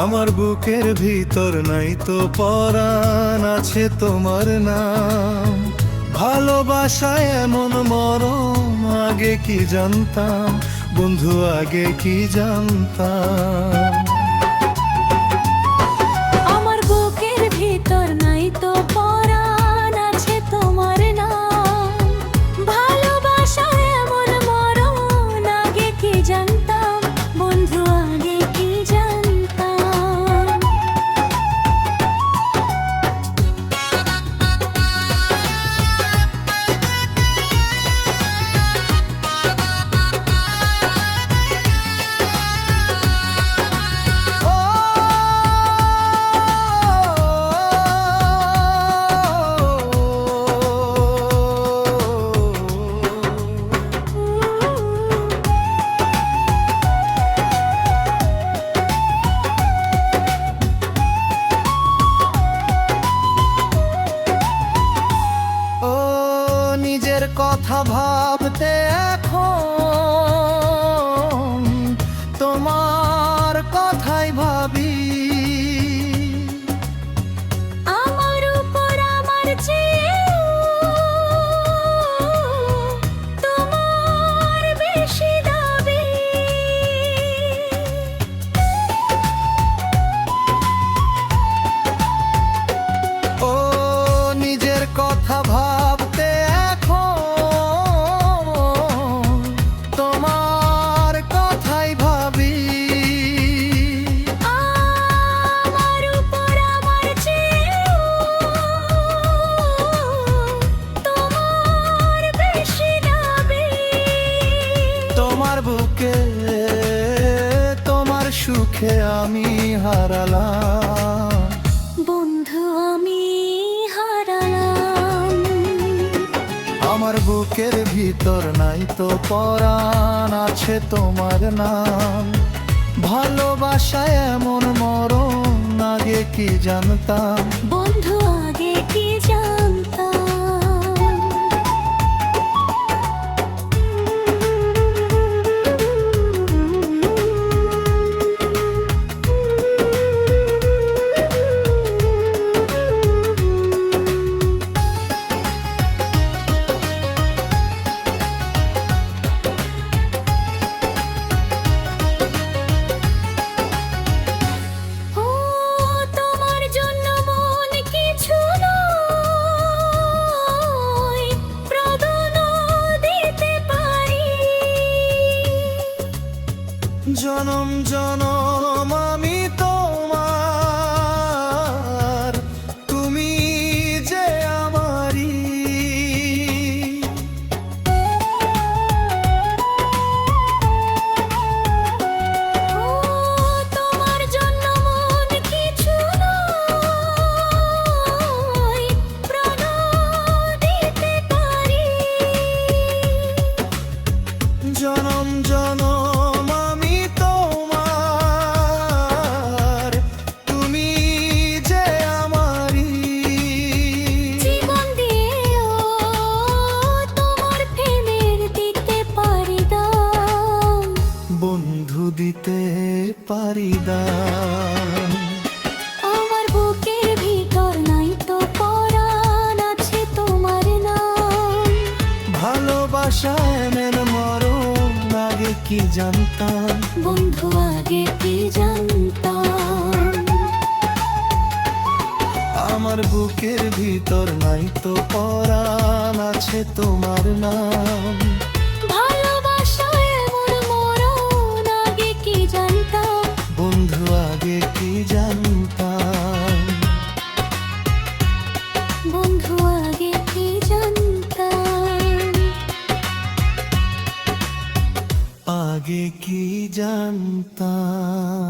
আমার বুকের ভিতর নাই তো পরাণ, আছে তোমার নাম। ভালোবাসায় এমন মরম আগে কি জানতাম বন্ধু, আগে কি জানতাম। আমার বুকের ভিতর নাই তো পরাণ, আছে তোমার নাম। ভালোবাসায় এমন মরণ আগে কি জানতাম বন্ধু, আগে কি জানতাম। নিজের কথা ভাবতে এখন তোমার কথাই ভাবি। আমার উপর আমার চেয়েও তোমার বেশি দাবি। ও নিজের কথা ভাবতে এখন তোমার কথাই ভাবি। আমার উপর আমার চেয়েও তোমার বেশি দাবি। তোমার বুকে তোমার সুখে আমি হারালাম বন্ধু, আমি হারালাম। আমার বুকের ভিতর নাই তো পরাণ, আছে তোমার নাম। ভালোবাসায় এমন মরণ আগে কি জানতাম বন্ধু, আগে কি জানতাম। ও তোমার জন্য মন কিছু নয়, প্রাণও দিতে পারি। জনম জনম আমি তোমার, তুমি যে আমারি। ও তোমার জন্য মন কিছু নয়, প্রাণও দিতে পারি। জনম জনম আমি তোমার, তুমি যে আমারি। জীবন দিয়েও তোমার প্রেমের দিতে পারি দাম বন্ধু দিতে পারি দাম। আমার বুকের ভিতর নাই তো পরাণ, আছে তোমার নাম। ভালোবাসায় মেন মরণ আগে কি জানতাম বন্ধু, আগে কি জানতাম। আমার বুকের ভিতর নাই তো পরাণ, আছে তোমার নাম। ভালোবাসায় এমন মরণ আগে কি জানতাম বন্ধু, আগে কি জানতাম। বন্ধু, আগে কি জানতাম। আগে কি জানতাম।